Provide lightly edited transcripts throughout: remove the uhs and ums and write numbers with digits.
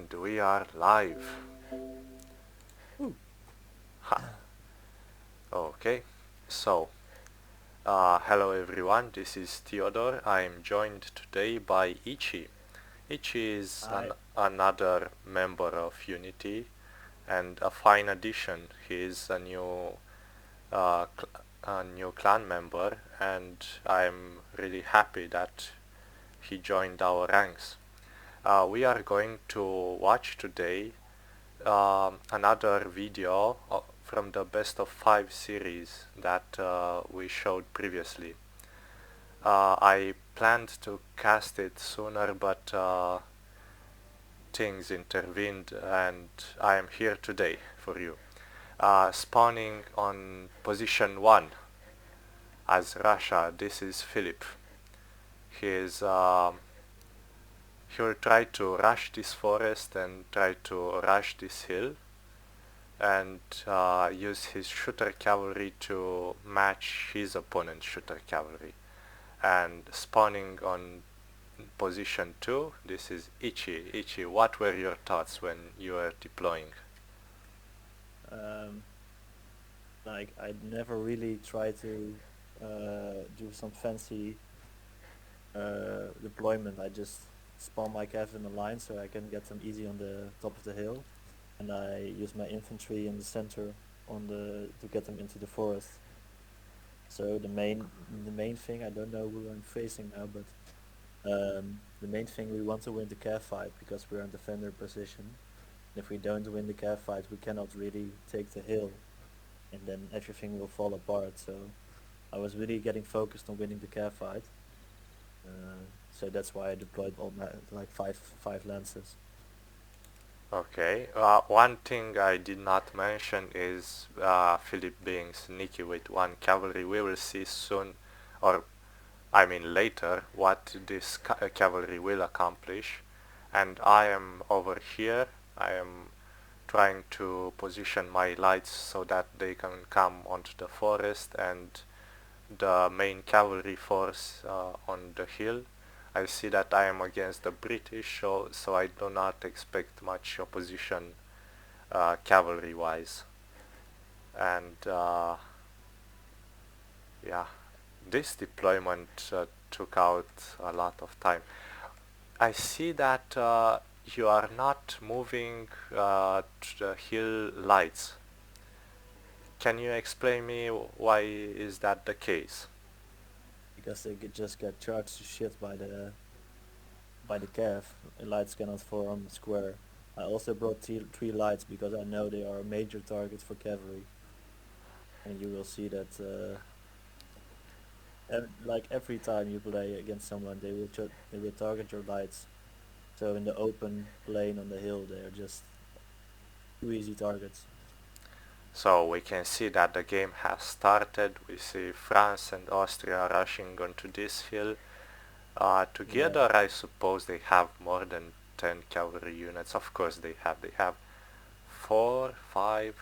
And we are live. Ooh. Ha. Okay. So, hello everyone. This is Theodore. I am joined today by Ichi. Ichi is I another member of Unity and a fine addition. He is a new clan member, and I'm really happy that he joined our ranks. We are going to watch today another video from the best of 5 series that we showed previously. I planned to cast it sooner, but things intervened and I am here today for you. Spawning on position 1 as Russia, this is Philip. He is he'll try to rush this forest and try to rush this hill and use his shooter cavalry to match his opponent's shooter cavalry. And spawning on position 2, this is Ichi. Ichi, what were your thoughts when you were deploying? um I never really try to do some fancy deployment. I just spawn my cav in a line so I can get them easy on the top of the hill, and I use my infantry in the center on the to get them into the forest. So the main thing, I don't know who I'm facing now, but the main thing, we want to win the cav fight because we're in defender position. If we don't win the cav fight, we cannot really take the hill, and then everything will fall apart. So I was really getting focused on winning the care fight. So that's why I deployed all my like five lances. Okay, one thing I did not mention is Philip being sneaky with one cavalry. We will see soon, or I mean later, what this cavalry will accomplish. And I am over here. I am trying to position my lights so that they can come onto the forest and the main cavalry force on the hill. I see that I am against the British, so I do not expect much opposition cavalry wise. And yeah, this deployment took out a lot of time. I see that you are not moving to the hill lights. Can you explain me why is that the case? Because they just get charged to shit by the cav. Lights cannot form square. I also brought three lights because I know they are a major target for cavalry, and you will see that like every time you play against someone, they will target your lights. So in the open plain on the hill, they are just too easy targets. So we can see that the game has started. We see France and Austria rushing onto this hill. Yeah. Together, I suppose they have more than 10 cavalry units. Of course, they have. They have 4, 5,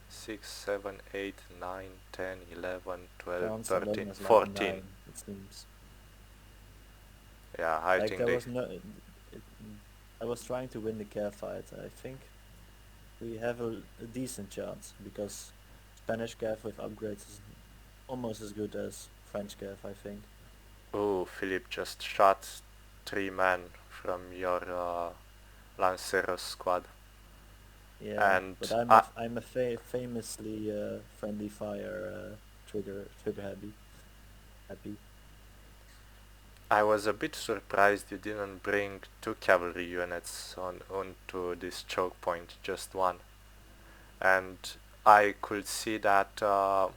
6, 7, 8, 9, 10, 11, 12, France 13, alone has like 14. nine, it seems. Yeah, I Like think there they. was no. I was trying to win the care fight. I think we have a decent chance because Spanish cav with upgrades is almost as good as French cav, I think. Oh, Philip just shot 3 men from your Lanceros squad. Yeah, And but I'm a famously friendly fire trigger happy. I was a bit surprised you didn't bring 2 cavalry units onto this choke point, just one. And I could see that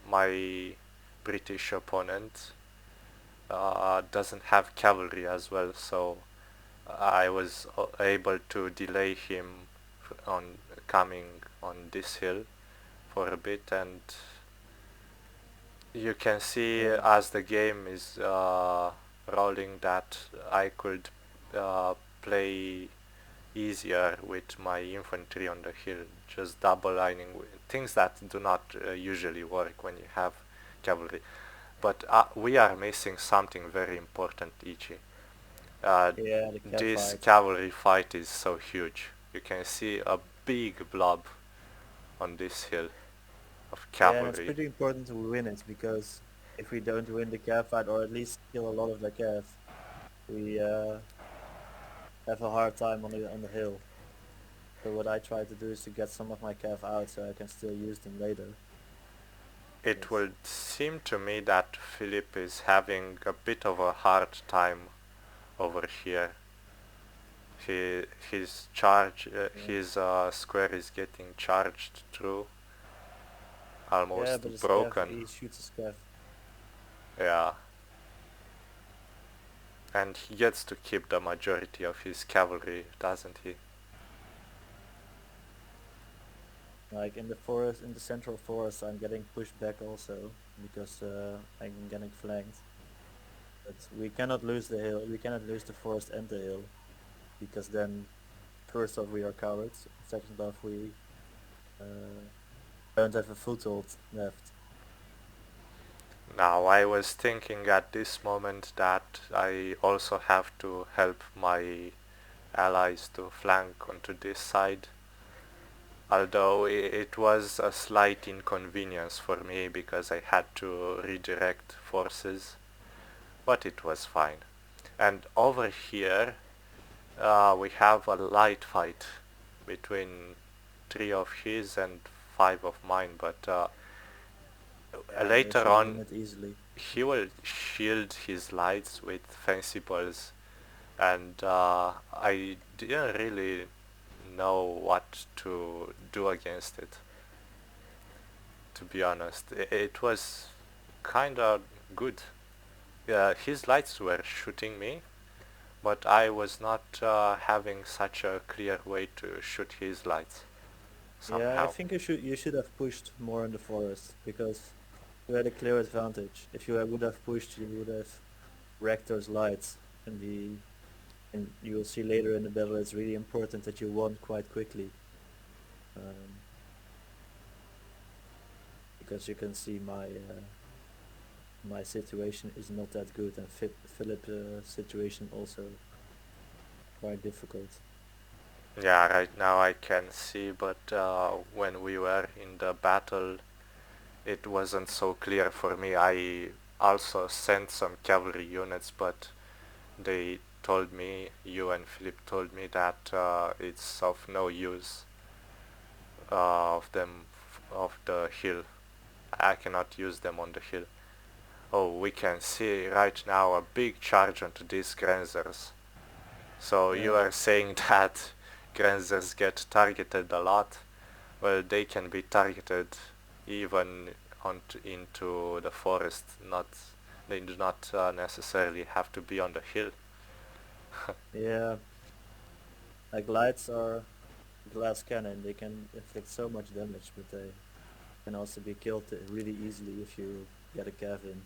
my British opponent doesn't have cavalry as well, so I was able to delay him on coming on this hill for a bit, and you can see Yeah, as the game is rolling that I could play easier with my infantry on the hill, just double lining things that do not usually work when you have cavalry. But we are missing something very important, Ichi. Uh, yeah, the cat this fight. cavalry fight is so huge. You can see a big blob on this hill of Yeah, and it's cavalry. pretty important to win it because if we don't win the cav fight or at least kill a lot of the cav, we have a hard time on the hill. So what I try to do is to get some of my cav out so I can still use them later. It But would seem to me that Philip is having a bit of a hard time over here. yeah, His square is getting charged through, yeah, almost but his cav, broken. he shoots his cav. Yeah, and he gets to keep the majority of his cavalry, doesn't he? Like in the forest, in the central forest, I'm getting pushed back also because I'm getting flanked. But we cannot lose the hill. We cannot lose the forest and the hill because then first off we are cowards. Second off we uh, don't have a foothold left. Now, I was thinking at this moment that I also have to help my allies to flank onto this side, although it was a slight inconvenience for me because I had to redirect forces, but it was fine. And over here, we have a light fight between 3 of his and 5 of mine, but Yeah, we later should on win it easily. he will shield his lights with fancy balls, and I didn't really know what to do against it, to be honest. It was kinda good. His lights were shooting me, but I was not having such a clear way to shoot his lights Yeah, I somehow. think you should have pushed more in the forest because you had a clear advantage. If you would have pushed, you would have wrecked those lights. And you will see later in the battle, it's really important that you won quite quickly. Um, because you can see my situation is not that good, and Philip's situation also quite difficult. Yeah, right now I can see, but when we were in the battle, it wasn't so clear for me. I also sent some cavalry units, but they told me, you and Philip told me that it's of no use of them of the hill. I cannot use them on the hill. Oh, we can see right now a big charge onto these Grenzers. So you Yeah, are saying that Grenzers get targeted a lot? Well, they can be targeted even into the forest. Not, they do not necessarily have to be on the hill. yeah. Like lights are glass cannon; they can inflict so much damage, but they can also be killed really easily if you get a cav in.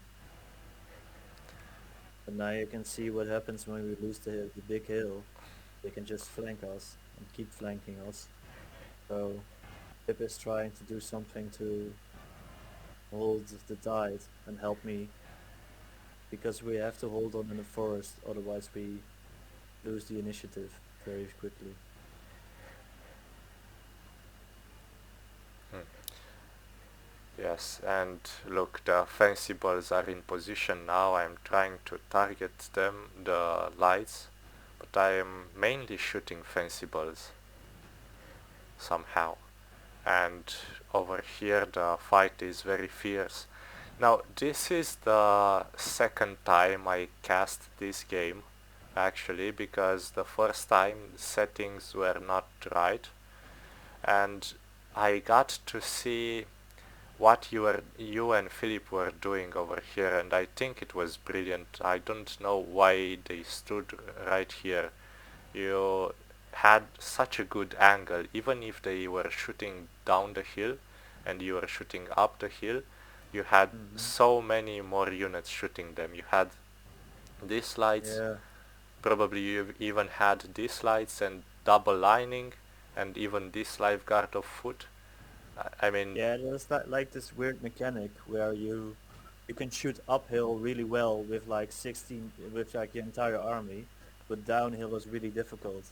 But now you can see what happens when we lose the big hill. They can just flank us and keep flanking us. So Pip is trying to do something to hold the tide and help me because we have to hold on in the forest, otherwise we lose the initiative very quickly. Hmm. Yes, and look, the fancy balls are in position now. I'm trying to target them, the lights, but I am mainly shooting fancy balls somehow. And over here the fight is very fierce. Now, this is the second time I cast this game, actually, because the first time settings were not right, and I got to see what you and Philip were doing over here, and I think it was brilliant. I don't know why they stood right here. You had such a good angle, even if they were shooting down the hill and you were shooting up the hill, you had Hmm. so many more units shooting them. You had these lights, Yeah, probably you even had these lights and double lining, and even this lifeguard of foot. I mean, yeah. There's like this weird mechanic where you can shoot uphill really well with like 16 with like the entire army, but downhill is really difficult.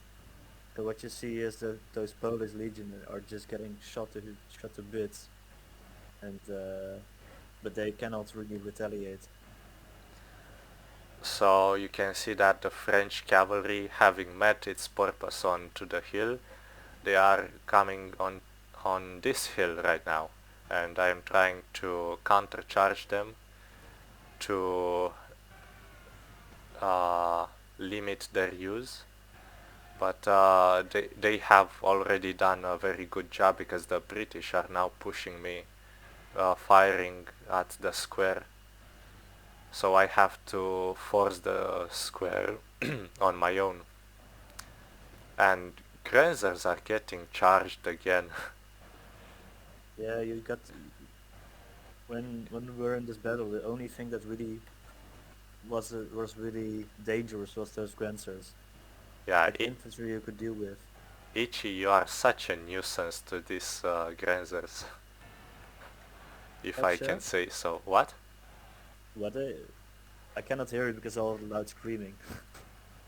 So what you see is that those Polish legion are just getting shot to bits, and but they cannot really retaliate. So you can see that the French cavalry, having met its purpose onto the hill, they are coming on this hill right now, and I am trying to countercharge them to uh, limit their use. But they have already done a very good job because the British are now pushing me, firing at the square. So I have to force the square on my own. And Grenzers are getting charged again. Yeah, you got when we were in this battle, the only thing that really was really dangerous was those Grancers. Yeah, Like infantry you could deal with. Ichi, you are such a nuisance to these Grenzers, if F I can sharp? say so. What? What? I cannot hear you because of all the loud screaming.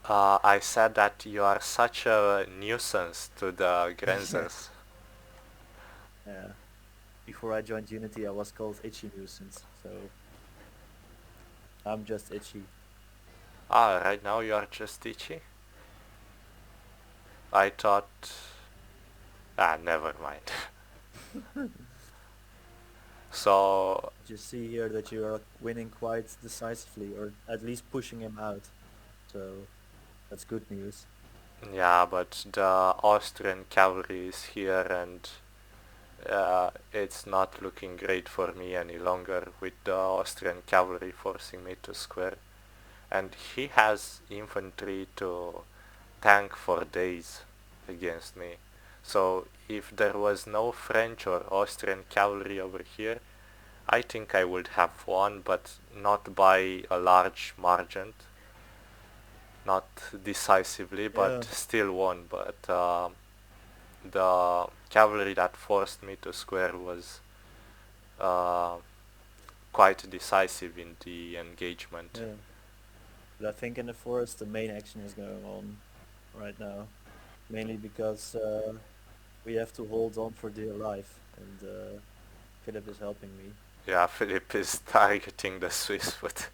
I said that you are such a nuisance to the Yeah. Grenzers. Yeah. Before I joined Unity, I was called Itchy Nuisance, so I'm just itchy. Ah, right now you are just Ichi? I thought... Ah, never mind. So, You see here that you are winning quite decisively, or at least pushing him out. So that's good news. yeah, but the Austrian cavalry is here and it's not looking great for me any longer with the Austrian cavalry forcing me to square. And he has infantry to tank for days against me. So if there was no French or Austrian cavalry over here, I think I would have won, but not by a large margin, not decisively, but Yeah, still won. But the cavalry that forced me to square was uh, quite decisive in the engagement. yeah. But I think in the forest the main action is going on right now, mainly because we have to hold on for dear life, and Philip is helping me. Yeah, Philip is targeting the Swiss foot,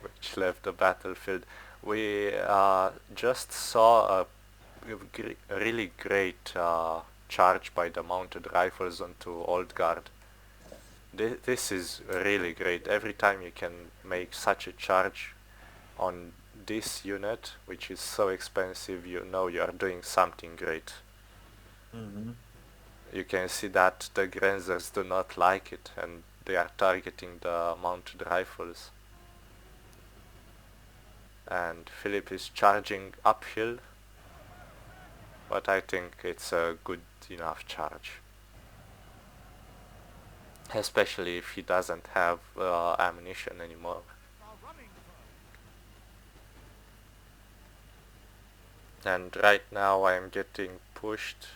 which left the battlefield. We just saw a really great charge by the mounted rifles onto Old Guard. This is really great. Every time you can make such a charge on this unit, which is so expensive, you know you are doing something great. Mm-hmm. You can see that the Grenzers do not like it and they are targeting the mounted rifles. And Philip is charging uphill, but I think it's a good enough charge. Especially if he doesn't have ammunition anymore. And right now I am getting pushed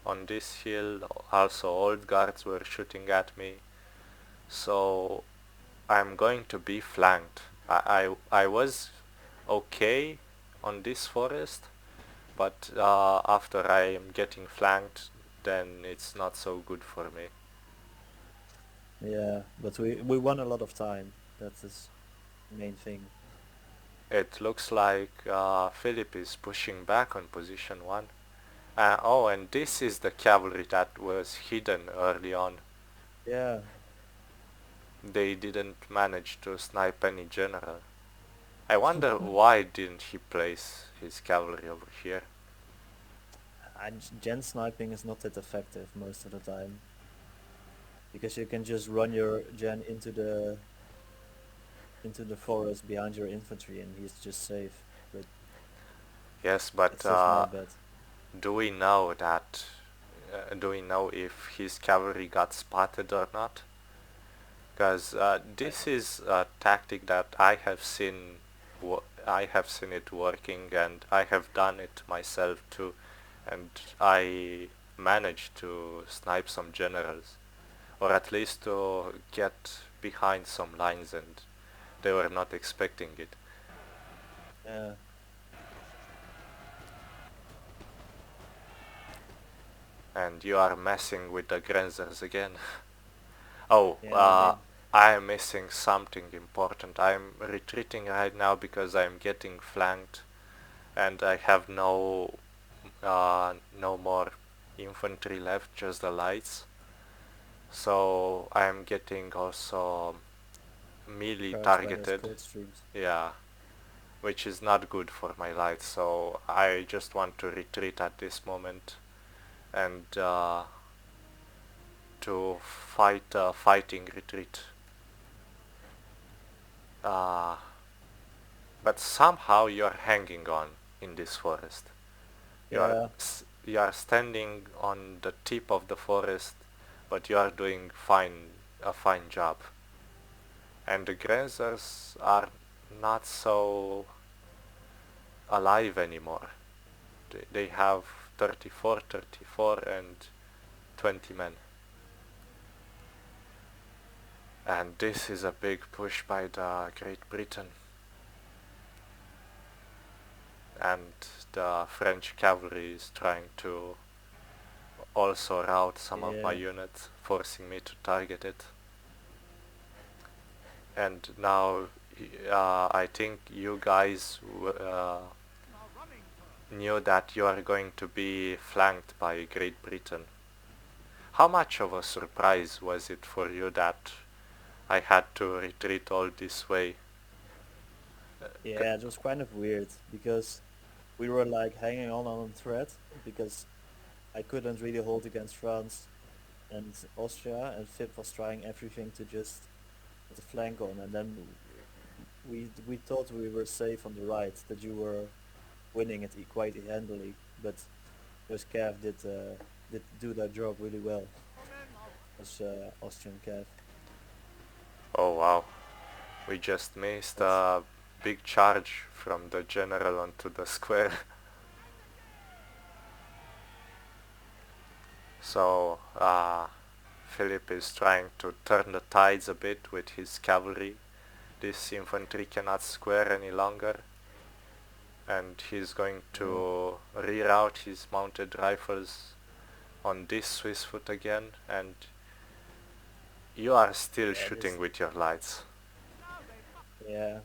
on this hill. Also old guards were shooting at me. So I'm going to be flanked. I was okay on this forest, but after I am getting flanked, then it's not so good for me. Yeah, but we won a lot of time. That is the main thing. It looks like Philip is pushing back on position 1. Oh, and this is the cavalry that was hidden early on. Yeah, They didn't manage to snipe any general. I wonder why didn't he place his cavalry over here? and gen sniping is not that effective most of the time because you can just run your gen into the forest behind your infantry and he's just safe. But Yes, but it's just my bet. do we know that? Do we know if his cavalry got spotted or not? Because I, this is a tactic that I have seen. I have seen it working, and I have done it myself too, and I managed to snipe some generals, or at least to get behind some lines, and they were not expecting it. uh, and you are messing with the Grenzers again. Oh, Yeah, I mean, I am missing something important. I'm retreating right now because I'm getting flanked and I have no more infantry left, just the lights. So I'm getting also melee charged by those targeted. cold streams. Yeah, which is not good for my lights. So I just want to retreat at this moment and to fight fighting retreat. Uh, but somehow you're hanging on in this forest. Yeah, You are standing on the tip of the forest, but you are doing a fine job. And the grazers are not so alive anymore. They have 34, and 20 men. And this is a big push by the Great Britain. And the French cavalry is trying to also rout some of my yeah, units, forcing me to target it. And now I think you guys knew that you are going to be flanked by Great Britain. How much of a surprise was it for you that I had to retreat all this way? yeah. It was kind of weird because we were like hanging on a thread because I couldn't really hold against France and Austria, and Fip was trying everything to just put a flank on, and then we thought we were safe on the right, that you were winning it quite handily, but those Cav did do their job really well. As Austrian Cav, Oh wow, we just missed but a big charge from the general onto the square. So Philip is trying to turn the tides a bit with his cavalry. This infantry cannot square any longer, and he's going yeah, to reroute his mounted rifles on this Swiss foot again, and you are still yeah, shooting this, with your lights. yeah,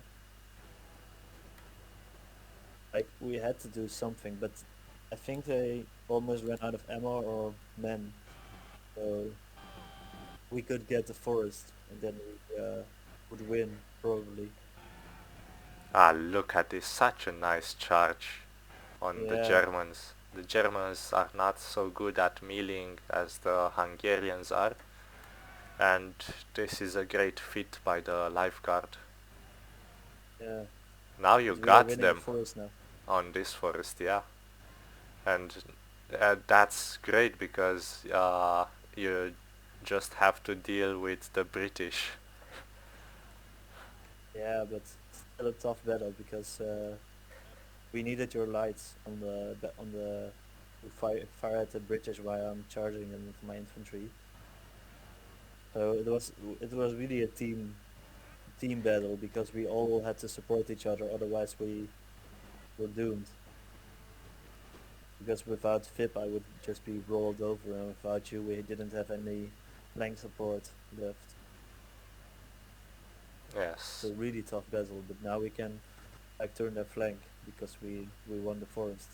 like we had to do something, but I think they almost ran out of ammo or men, so we could get the forest, and then we would win probably. Ah, look at this, such a nice charge on the Yeah, Germans. The Germans are not so good at meleeing as the Hungarians are, and this is a great feat by the lifeguard. yeah, Now you but we are got winning the them forest now. on this forest, yeah. And that's great because you just have to deal with the British. Yeah, but still a tough battle because we needed your lights on on the to fire at the British while I'm charging them with my infantry. So it was really a team battle because we all had to support each other, otherwise we were doomed. Because without FIP I would just be rolled over, and without you we didn't have any flank support left. Yes. So really tough battle, but now we can like turn their flank because we won the forest.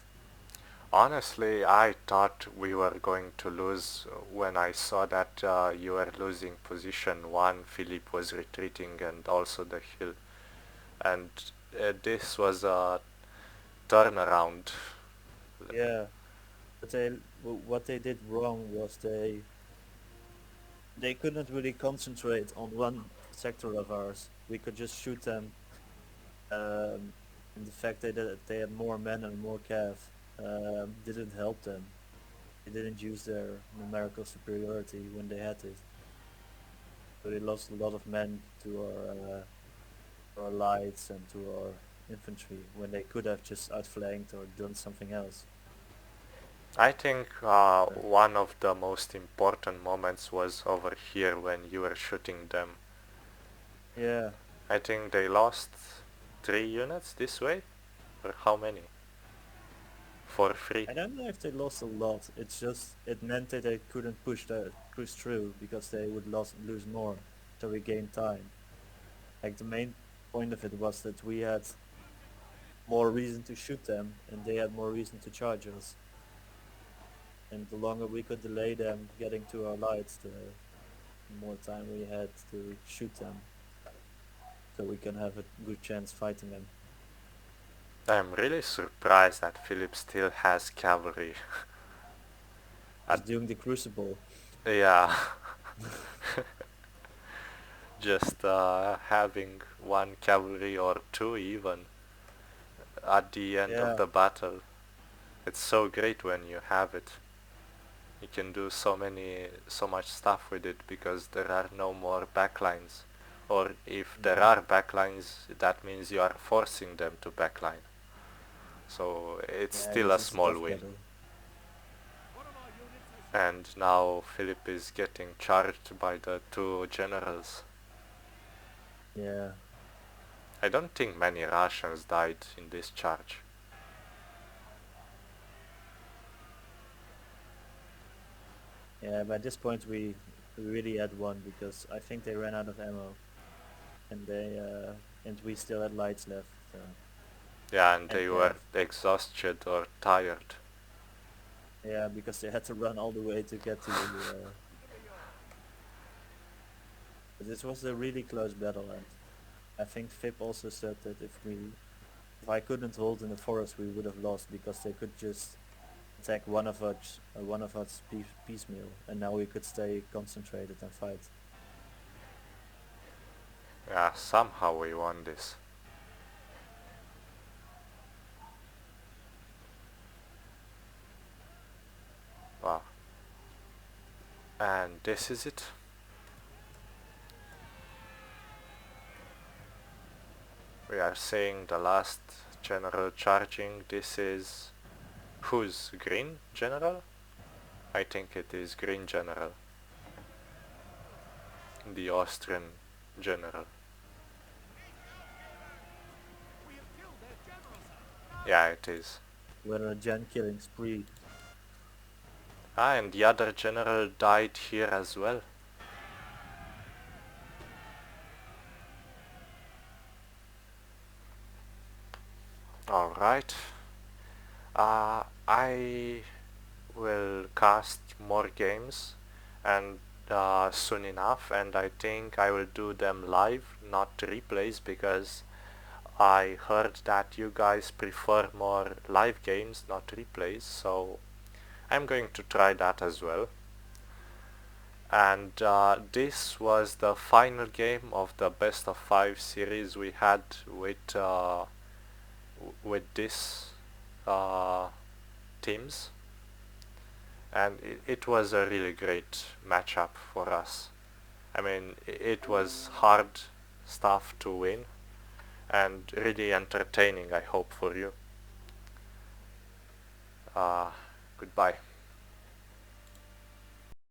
Honestly, I thought we were going to lose when I saw that you were losing position 1, Philip was retreating, and also the hill. And this was a turnaround. Yeah, but what they did wrong was they couldn't really concentrate on one sector of ours. We could just shoot them, and the fact that they had more men and more cav didn't help them. They didn't use their numerical superiority when they had it. So they lost a lot of men to our lights and to our infantry when they could have just outflanked or done something else. I think Uh, one of the most important moments was over here when you were shooting them. yeah, I think they lost 3 units this way? Or how many? for free. I don't know if they lost a lot. It's just it meant that they couldn't push through because they would lose more, so we gained time. Like the main point of it was that we had more reason to shoot them, and they had more reason to charge us. And the longer we could delay them getting to our lights, the more time we had to shoot them, so we can have a good chance fighting them. I'm really surprised that Philip still has cavalry. Just doing the crucible. Yeah, just having one cavalry or two even at the end of Yeah, the battle. It's so great when you have it. You can do so much stuff with it because there are no more backlines. Or if there yeah, are backlines, that means you are forcing them to backline. So it's yeah. still This a is a small tough win. battle. And now Philip is getting charged by the two generals. Yeah, I don't think many Russians died in this charge. yeah. By this point, we really had won because I think they ran out of ammo, and we still had lights left. So, Yeah, and and they yeah, were exhausted or tired. yeah, because they had to run all the way to get to the. But this was a really close battle, and I think Vip also said that if I couldn't hold in the forest, we would have lost because they could just attack one of us piecemeal, and now we could stay concentrated and fight. Yeah, somehow we won this. Wow. And this is it. We are seeing the last general charging. This is who's green general? I think it is green general. The Austrian general. Yeah, it is. We're on a gen killing spree. Ah, and the other general died here as well. Alright. I will cast more games and soon enough, and I think I will do them live, not replays, because I heard that you guys prefer more live games, not replays, so I'm going to try that as well. And this was the final game of the best of 5 series we had with this uh, teams, and it was a really great matchup for us. I mean, it was hard stuff to win and really entertaining, I hope, for you. Uh, Goodbye.